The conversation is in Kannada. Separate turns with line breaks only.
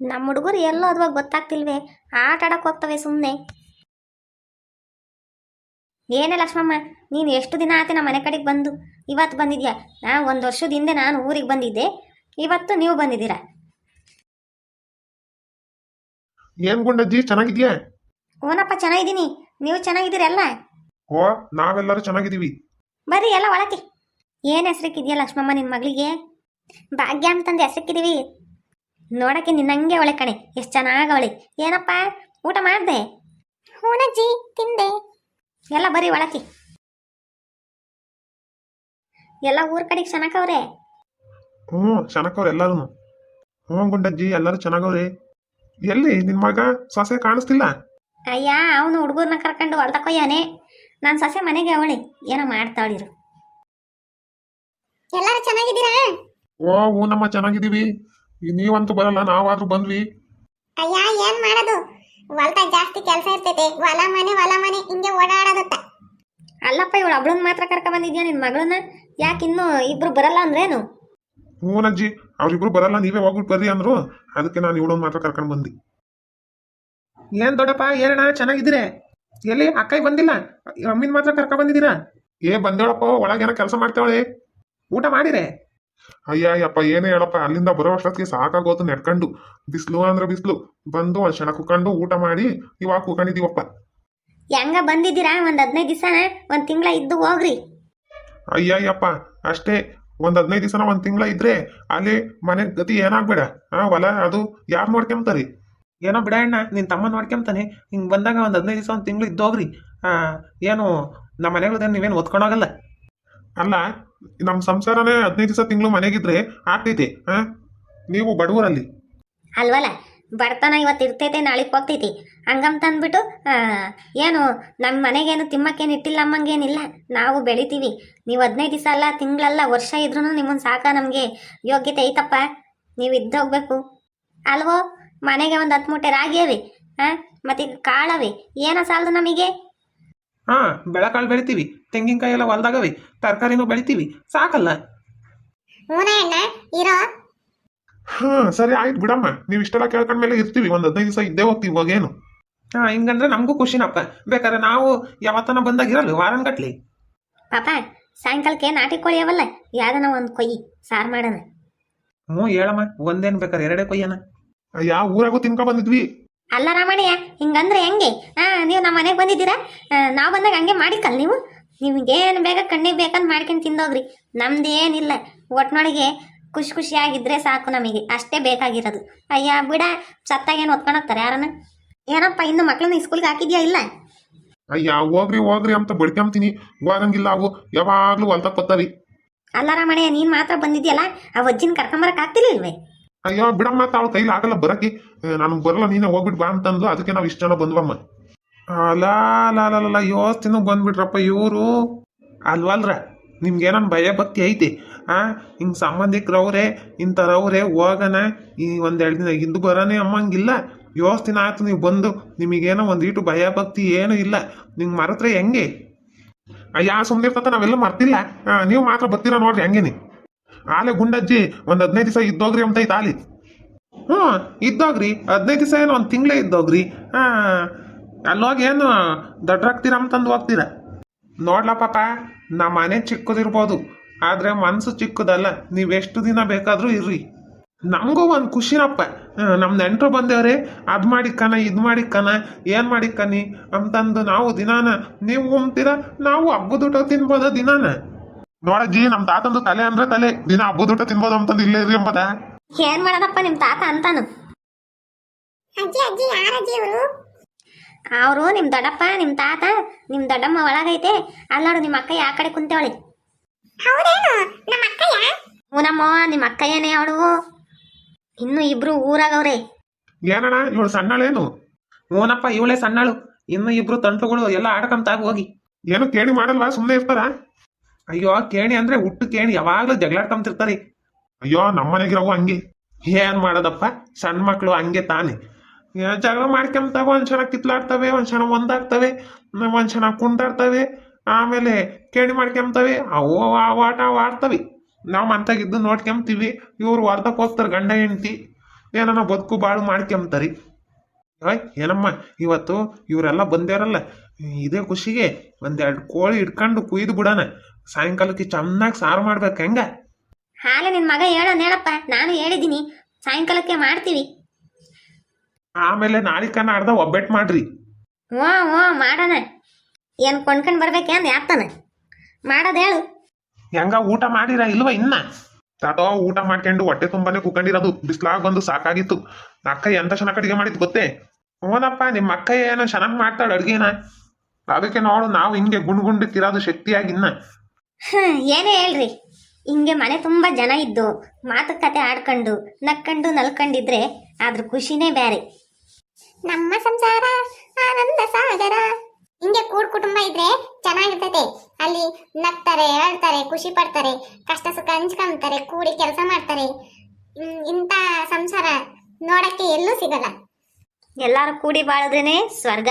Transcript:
ನಮ್ಮ ಹುಡುಗರು ಎಲ್ಲೋ ಅದ್ವಾಗ ಗೊತ್ತಾಗ್ತಿಲ್ವೇ, ಆಟ ಆಡಕ್ಕೆ ಹೋಗ್ತವೆ ಸುಮ್ಮನೆ. ಏನೇ ಲಕ್ಷ್ಮಮ್ಮ, ನೀನು ಎಷ್ಟು ದಿನ ಆಯ್ತು ನಮ್ಮ ಮನೆ ಕಡೆಗೆ ಬಂದು? ಇವತ್ತು ಬಂದಿದ್ಯಾ? ಒಂದು ವರ್ಷದ ಹಿಂದೆ ನಾನು ಊರಿಗೆ ಬಂದಿದ್ದೆ, ಇವತ್ತು ನೀವು ಬಂದಿದ್ದೀರಾ.
ಏನ್ ಗುಂಡಜ್ಜಿ, ಚೆನ್ನಾಗಿದ್ಯಾ?
ಓನಪ್ಪ ಚೆನ್ನಾಗಿದ್ದೀನಿ, ನೀವು ಚೆನ್ನಾಗಿದ್ದೀರಲ್ಲ?
ಓ, ನಾವೆಲ್ಲರೂ ಚೆನ್ನಾಗಿದ್ದೀವಿ.
ಬರ್ರಿ ಎಲ್ಲ ಒಳಕ್ಕೆ. ಏನು ಹೆಸ್ರಿಕ್ಕಿದ್ಯಾ ಲಕ್ಷ್ಮಮ್ಮ ನಿನ್ನ ಮಗಳಿಗೆ? ಭಾಗ್ಯ ಅಂತಂದು ಹೆಸ್ರಿಕ್ಕಿದ್ದೀವಿ. ನೋಡಕ್ಕೆ ನಿನ್ನಂಗೆ ಅವಳೆ ಕಣೆ, ಎಷ್ಟು ಚೆನ್ನಾಗವಳೆ. ಏನಪ್ಪ ಊಟ ಮಾಡಿದೆ? ಹೂನಜ್ಜಿ ತಿಂದೆ. ಎಲ್ಲ ಬರೀ ಒಳಕ್ಕೆ. ಎಲ್ಲ ಊರ ಕಡೆಗೆ ಚೆನ್ನಾಗವ್ರೆ?
ಹ್ಞೂ, ಚೆನ್ನಾಗವ್ರೆ ಎಲ್ಲರೂ. ಹ್ಞೂ ಗುಂಡಜ್ಜಿ, ಎಲ್ಲರೂ ಚೆನ್ನಾಗವ್ರೆ. ಎಲ್ಲಿ ನಿನ್ ಮಗ ಸೊಸೆ ಕಾಣಿಸ್ತಿಲ್ಲ?
ಅಯ್ಯ, ಅವನು ಹುಡುಗರನ್ನ ಕರ್ಕೊಂಡು ಹೊಲ್ದಕ್ಕೊಯ್ಯಾನೆ. ನಾನು ಸೊಸೆ ಮನೆಗೆ ಅವಳಿ ಏನೋ ಮಾಡ್ತಾಳಿರು. ಎಲ್ಲರೂ ಚೆನ್ನಾಗಿದ್ದೀರಾ?
ಓ ಹ್ಞೂ ನಮ್ಮ ಚೆನ್ನಾಗಿದ್ದೀವಿ. ನೀವಂತೂ ಬರಲ್ಲ, ನಾವಾದ್ರೂ ಬಂದ್ವಿ.
ಅಯ್ಯ, ಏನ್ ಮಾಡೋದು, ಹೊಲ್ದಾಗ ಜಾಸ್ತಿ ಕೆಲಸ ಇರ್ತೈತೆ. ಹೊಲ ಮನೆ ಹಿಂಗೆ ಓಡಾಡೋದತ್ತ. ಅಲ್ಲಪ್ಪ, ಇವಳು ಒಬ್ಳನ್ನ ಮಾತ್ರ ಕರ್ಕ ಬಂದಿದ್ಯಾ ನಿನ್ನ ಮಗಳನ್ನ? ಯಾಕೆ ಇನ್ನೂ ಇಬ್ರು ಬರಲ್ಲ ಅಂದ್ರೇನು?
ಹ್ಞೂನಜ್ಜಿ, ಅವ್ರಿಬ್ರು ಬರಲ್ಲ, ನೀವೇ ಹೋಗ್ಬಿಟ್ಟು ಬರ್ರಿ ಅಂದ್ರು. ಅದಕ್ಕೆ ನಾನು ಇವಳೊಂದು ಮಾತ್ರ ಕರ್ಕೊಂಡು ಬಂದಿ.
ಏನ್ ದೊಡ್ಡಪ್ಪ, ಏನಣ್ಣ ಚೆನ್ನಾಗಿದ್ದೀರಿ? ಎಲ್ಲಿ ಅಕ್ಕಯ್ಯ ಬಂದಿಲ್ಲ, ಅಮ್ಮಿನ ಮಾತ್ರ ಕರ್ಕ ಬಂದಿದ್ದೀರಾ?
ಬಂದೇಳಪ್ಪ, ಒಳಗೇನೋ ಕೆಲಸ ಮಾಡ್ತೇವಳೆ.
ಊಟ ಮಾಡಿರೆ?
ಅಯ್ಯಪ್ಪ ಏನೇ ಹೇಳಪ್ಪ, ಅಲ್ಲಿಂದ ಬರೋ ಅಷ್ಟೊತ್ತಿಗೆ ಸಾಕಾಗೋತು ನೆಡ್ಕೊಂಡು. ಬಿಸಿಲು ಅಂದ್ರೆ ಬಿಸಿಲು. ಬಂದು ಒಂದ್ ಕ್ಷಣ ಕುತ್ಕೊಂಡು ಊಟ ಮಾಡಿ ಇವಾಗ ಕೂಕೊಂಡಿದೀವಪ್ಪ.
ಹೆಂಗ ಬಂದಿದ್ದೀರಾ? ಒಂದು 15 ದಿವಸ, ಒಂದು ತಿಂಗಳ ಇದ್ದು ಹೋಗ್ರಿ.
ಅಯ್ಯಪ್ಪ ಅಷ್ಟೇ, ಒಂದ್ 15 ದಿವಸನ ಒಂದ್ ತಿಂಗಳ ಇದ್ರೆ ಅಲ್ಲಿ ಮನೆ ಗತಿ ಏನಾಗ್ಬೇಡ. ಹೊಲ ಅದು ಯಾರು ನೋಡ್ಕೊಂತಾರಿ?
ಏನೋ ಬಿಡ ಅಣ್ಣ, ನಿನ್ ತಮ್ಮ ನೋಡ್ಕೊಂತಾನೆ. ಹಿಂಗ್ ಬಂದಾಗ ಒಂದ್ 15 ದಿವಸ, ಒಂದ್ ತಿಂಗಳು ಇದ್ದೋಗ್ರಿ. ಏನು ನಮ್ಮ ಮನೆಗಳದೇನು ನೀವೇನು ಒತ್ಕೊಂಡೋಗಲ್ಲ.
ಅಲ್ಲ, ನಮ್ ಸಂಸಾರನೇ 15 ದಿವಸ ತಿಂಗಳು ಮನೆಗಿದ್ರೆ ಆಗ್ತೈತೆ. ನೀವು ಬಡವರಲ್ಲಿ
ಅಲ್ವಲ್ಲ, ಬಡತನ ಇವತ್ತು ಇರ್ತೈತೆ, ನಾಳೆಗೆ ಹೋಗ್ತೈತಿ. ಹಂಗಂತಂದ್ಬಿಟ್ಟು ಏನು ನಮ್ಮ ಮನೆಗೇನು ತಿಮ್ಮಕ್ಕೇನು ಇಟ್ಟಿಲ್ಲ ಅಮ್ಮಂಗೇನಿಲ್ಲ. ನಾವು ಬೆಳಿತೀವಿ. ನೀವು 15 ದಿವಸ ಅಲ್ಲ, ತಿಂಗಳಲ್ಲ, ವರ್ಷ ಇದ್ರೂ ನಿಮ್ಮನ್ನು ಸಾಕ ನಮಗೆ ಯೋಗ್ಯತೆ ಐತಪ್ಪ. ನೀವು ಇದ್ದೋಗ್ಬೇಕು ಅಲ್ವೋ? ಮನೆಗೆ ಒಂದು 10 ಮೂಟೆ ರಾಗಿ ಅವಿ, ಮತ್ತೀಗ ಕಾಳವಿ, ಏನೋ ಸಾಲದು ನಮಗೆ?
ಬೆಳೆಕಾಳು ಬೆಳಿತೀವಿ, ತೆಂಗಿನಕಾಯಿ ಎಲ್ಲ ಹೊಲ್ದಾಗವಿ, ತರಕಾರಿನೂ ಬೆಳಿತೀವಿ, ಸಾಕಲ್ಲ?
ಸರಿ ಆಯ್ತು ಬಿಡಮ್ಮ, ನೀವ್ ಇಷ್ಟೆಲ್ಲ ಕೇಳ್ಕೊಂಡ್ಮೇಲೆ ಇರ್ತೀವಿ. ಒಂದ್ 15 ದಿವಸ ಇದ್ದೇ ಹೋಗ್ತೀವಿ. ಇವಾಗೇನು
ಹಿಂಗಂದ್ರೆ ನಮಗೂ ಖುಷಿನಪ್ಪ. ಬೇಕಾದ್ರೆ ನಾವು ಯಾವತ್ತನ ಬಂದಾಗ ಇರಲ್ಲ, ವಾರನ್ ಗಟ್ಲಿ.
ಪಾಪ ಸಾಯಂಕಾಲಕ್ಕೆ ನಾಟಿ ಕೋಳಿ ಅವಲ್ಲ, ಯಾವ್ದನ ಒಂದು ಕೊಯ್ಯಿ ಸಾರು ಮಾಡೋಣ.
ಹೇಳಮ್ಮ, ಒಂದೇನು ಬೇಕಾರೆ 2 ಕೊಯ್ಯನ.
ಯಾವ ಊರಾಗೂ ತಿನ್ಕೊ ಬಂದಿದ್ವಿ.
ಅಲ್ಲ ರಾಮಣ್ಣಯ್ಯ, ಹಿಂಗಂದ್ರೆ ಹೆಂಗೆ? ನೀವು ನಮ್ಮ ಮನೆಗೆ ಬಂದಿದ್ದೀರಾ, ನಾವು ಬಂದಾಗ ಹಂಗೆ ಮಾಡಿಕಲ್ ನೀವು. ನಿಮಗೇನು ಬೇಗ ಕಣ್ಣಿಗೆ ಬೇಕಂತ ಮಾಡ್ಕೊಂಡು ತಿಂದೋಗ್ರಿ. ನಮ್ದೇನಿಲ್ಲ, ಒಟ್ನೊಳಗೆ ಖುಷಿಯಾಗಿದ್ರೆ ಸಾಕು, ನಮಗೆ ಅಷ್ಟೇ ಬೇಕಾಗಿರೋದು. ಅಯ್ಯ ಬಿಡ, ಸತ್ತಾಗೇನು ಹೊತ್ಕೊಂಡೋಗ್ತಾರೆ ಯಾರನ್ನ? ಏನಪ್ಪ, ಇನ್ನು ಮಕ್ಕಳನ್ನ ಸ್ಕೂಲ್ಗೆ ಹಾಕಿದ್ಯಾ ಇಲ್ಲ?
ಹೋಗ್ರಿ ಅಂತ ಬಡ್ಕೊಂತೀನಿ. ಹೋಗಂಗಿಲ್ಲ, ಅವು ಯಾವಾಗ್ಲೂ ಹೊಲ್ತಕ್ ಬತ್ತಾವಿ.
ಅಲ್ಲ ರಾಮಣ್ಣಯ್ಯ, ನೀನ್ ಮಾತ್ರ ಬಂದಿದ್ಯಲ್ಲ, ಆ ಅಜ್ಜಿನ ಕರ್ಕೊಂಬರಕ್ ಆಗ್ತಿಲ್ಲ ಇಲ್ವೇ?
ಬಿಡಮ್ಮ, ಅವಳ ಕೈಲಿ ಆಗಲ್ಲ ಬರಕ್ಕೆ. ನನಗೆ ಬರಲ್ಲ, ನೀನೇ ಹೋಗ್ಬಿಟ್ಟು ಬಾ ಅಂತಂದು, ಅದಕ್ಕೆ ನಾವು ಇಷ್ಟು ಜನ ಬಂದ್ವಮ್ಮ.
ಅಲ್ಲ ಯೋಸ್ತಿನೂ ಬಂದ್ಬಿಟ್ರಪ್ಪ ಇವರು. ಅಲ್ವಲ್ರ, ನಿಮ್ಗೇನನ್ ಭಯ ಭಕ್ತಿ ಐತಿ? ಹಿಂಗ್ ಸಂಬಂಧಿಕರವ್ರೆ, ಇಂಥವ್ರೆ ಹೋಗಣ, ಈ 1-2 ದಿನ ಇದ್ದು ಬರೋನೇ ಅಮ್ಮಂಗಿಲ್ಲ. ಯೋಸ್ತಿನ ಆಯ್ತು ನೀವು ಬಂದು, ನಿಮಗೇನೋ ಒಂದೀಟು ಭಯ ಭಕ್ತಿ ಏನು ಇಲ್ಲ. ನಿಂಗೆ ಮರೆತ್ರೆ ಹೆಂಗೆ?
ಸುಮ್ಮನಿರ್ತಂತ ನಾವೆಲ್ಲ ಮರ್ತಿಲ್ಲ. ನೀವು ಮಾತ್ರ ಬರ್ತೀರಾ ನೋಡ್ರಿ ಹಂಗೇನಿ. ಆಲೆ ಗುಂಡಜ್ಜಿ, ಒಂದ್ 15 ದಿವಸ ಇದ್ದೋಗ್ರಿ ಅಂತ ಐತೆ ಆಲಿ.
ಇದ್ದೋಗ್ರಿ. 15 ದಿವಸ ಏನು, 1 ತಿಂಗಳೇ ಇದ್ದೋಗ್ರಿ. ಅಲ್ಲೋಗಿ ಏನು ದೊಡ್ಡರಾಗ್ತೀರ ಅಂತಂದು ಹೋಗ್ತೀರ? ನೋಡ್ಲ ಪಾಪ, ನಮ್ಮ ಮನೆ ಚಿಕ್ಕದಿರ್ಬೋದು, ಆದ್ರೆ ಮನ್ಸು ಚಿಕ್ಕದಲ್ಲ. ನೀವೆಷ್ಟು ದಿನ ಬೇಕಾದ್ರೂ ಇರ್ರಿ. ನಮಗೂ ಒಂದು ಖುಷಿನಪ್ಪ. ನಮ್ಮ ನೆಂಟರು ಬಂದೇವ್ರೆ, ಅದು ಮಾಡಿಕ್ಕನ, ಇದು ಮಾಡಿಕ್ಕನ, ಏನು ಮಾಡಿಕ್ಕನಿ ಅಂತಂದು ನಾವು ದಿನಾನ. ನೀವು ಉಮ್ತೀರ, ನಾವು ಹಬ್ಬದ ಊಟ ತಿನ್ಬೋದ ದಿನಾನ.
ನೋಡಜ್ಜಿ, ನಮ್ ತಾತಂದು ತಲೆ ಅಂದ್ರೆ ತಲೆ, ದಿನ ಹಬ್ಬದ ಊಟ ತಿನ್ಬೋದು ಅಂತಂದು ಇಲ್ಲೇ ಇರ್ರಿ ಎಂಬುದ.
ಏನ್ ಮಾಡೋದಪ್ಪ ನಿಮ್ ತಾತ ಅಂತಾನು? ಅವರು ನಿಮ್ ದೊಡ್ಡಪ್ಪ, ನಿಮ್ ತಾತ, ನಿಮ್ ದೊಡ್ಡಮ್ಮ ಒಳಗೈತೆ. ಅಲ್ಲಾಡು ನಿಮ್ಮ ಅಕ್ಕ ಆ ಕಡೆ ಕುಂತೇವಳಿ. ಹೂನಮ್ಮ, ನಿಮ್ಮ ಅಕ್ಕ ಏನೇ ಅವಳು. ಇನ್ನು ಇಬ್ರು ಊರಾಗವ್ರೆ.
ಏನಣ್ಣ, ಇವಳು ಸಣ್ಣಳೇನು?
ಹೂನಪ್ಪ, ಇವಳೇ ಸಣ್ಣಳು. ಇನ್ನು ಇಬ್ರು ತಂಟುಗಳು ಎಲ್ಲ ಆಡಕಂತಾಗ ಹೋಗಿ.
ಏನು ಕೇಳಿ ಮಾಡಲ್ವಾ, ಸುಮ್ಮನೆ ಇರ್ತಾರ?
ಅಯ್ಯೋ, ಕೇಣಿ ಅಂದ್ರೆ ಹುಟ್ಟು ಕೇಣಿ, ಯಾವಾಗ್ಲೂ ಜಗಳಾಡ್ಕೊಂತಿರ್ತಾರೆ.
ನಮ್ಮನೆಗಿರವು ಹಂಗೆ.
ಏನ್ ಮಾಡೋದಪ್ಪ, ಸಣ್ಣ ಮಕ್ಳು ಹಂಗೆ ತಾನೆ. ಜಗಳ ಮಾಡ್ಕೊಂತಾವ, ಒಂದ್ ಕ್ಷಣ ಕಿತ್ಲಾಡ್ತವೆ, ಒಂದ್ ಕ್ಷಣ ಒಂದಾಗ್ತವೆ, ಒಂದ್ ಕ್ಷಣ ಕುಂಟಾಡ್ತವೆ, ಆಮೇಲೆ ಕೇಣಿ ಮಾಡ್ಕೊಂತವೆ. ಅವು ಆಟ ಆಡ್ತವೆ. ನಾವು ಮಂತಾಗಿದ್ದು ನೋಡ್ಕೊಂತೀವಿ. ಇವ್ರು ಹೊರ್ದಕ್ ಹೋಗ್ತಾರೆ ಗಂಡ ಹೆಂಡತಿ. ಏನನ ಬದುಕು ಬಾಳು ಮಾಡ್ಕೊಂಬ್ತಾರಿ. ಓಯ್ ಏನಮ್ಮ ಇವತ್ತು ಇವರೆಲ್ಲ ಬಂದೇರಲ್ಲ, ಇದೇ ಖುಷಿಗೆ ಒಂದೆರಡು ಕೋಳಿ ಇಟ್ಕೊಂಡು ಕುಯ್ದು ಬಿಡೋಣ. ಸಾಯಂಕಾಲಕ್ಕೆ ಚೆನ್ನಾಗಿ ಸಾರು ಮಾಡ್ಬೇಕು ಹೆಂಗ?
ಹಾಲೆ ನಿನ್ನ ಮಗ ಹೇಳಪ್ಪ, ನಾನು ಹೇಳಿದ್ದೀನಿ ಸಾಯಂಕಾಲಕ್ಕೆ ಮಾಡ್ತೀವಿ.
ಆಮೇಲೆ ನಾಳಿಕನ ಅರ್ಧ ಒಬ್ಬಟ್ಟು ಮಾಡ್ರಿ.
ಹ್ಞೂ ಮಾಡೋಣ. ಏನು ಕೊಂಡ್ಕೊಂಡು ಬರ್ಬೇಕೇನು ಯಾಪ್ತಾನ ಮಾಡೋದು ಹೇಳು.
ಹೆಂಗ ಊಟ ಮಾಡಿರ ಇಲ್ವಾ ಇನ್ನ?
ತಾತ ಊಟ ಮಾಡ್ಕೊಂಡು ಹೊಟ್ಟೆ ತುಂಬಾನೇ ಕುಕ್ಕಂಡಿರೋದು, ಬಿಸ್ಲಾಗ್ ಬಂದು ಸಾಕಾಗಿತ್ತು. ಅಕ್ಕ ಎಂತ ಚೆನ್ನಾಗಿ ಅಡಿಗೆ ಮಾಡಿದ್ ಗೊತ್ತೇ?
ಹ್ಞೂನಪ್ಪ, ನಿಮ್ಮ ಅಕ್ಕ ಏನೋ ಚೆನ್ನಾಗಿ ಮಾಡ್ತಾಳೆ ಅಡ್ಗೆನ. ಅದಕ್ಕೆ ನೋಡು ನಾವು ಹಿಂಗೆ ಗುಂಡ್ಗುಂಡಕ್ಕಿರೋದು ಶಕ್ತಿಯಾಗಿನ್ನ.
ಏನೇ ಹೇಳ್ರಿ, ಹಿಂಗೆ ಮನೆ ತುಂಬ ಜನ ಇದ್ದು ಮಾತುಕತೆ ಆಡ್ಕೊಂಡು ನಕ್ಕೊಂಡು ನಲ್ಕೊಂಡಿದ್ರೆ ಅದ್ರ ಖುಷಿನೇ ಬೇರೆ.
ನಮ್ಮ ಸಂಸಾರ ಆನಂದ ಸಾಗರ. ಹಿಂಗೆ ಕೂಡ್ ಕುಟುಂಬ ಇದ್ರೆ ಚೆನ್ನಾಗಿರ್ತೈತೆ. ಅಲ್ಲಿ ನಗ್ತಾರೆ, ಅಳ್ತಾರೆ, ಖುಷಿ ಪಡ್ತಾರೆ, ಕಷ್ಟ ಸುಖ ಹಂಚ್ಕೊಂತಾರೆ, ಕೂಡಿ ಕೆಲಸ ಮಾಡ್ತಾರೆ. ಇಂಥ ಸಂಸಾರ ನೋಡಕ್ಕೆ ಎಲ್ಲೂ ಸಿಗಲ್ಲ.
ಎಲ್ಲರೂ ಕೂಡಿ ಬಾಳಿದ್ರೇನೆ ಸ್ವರ್ಗ.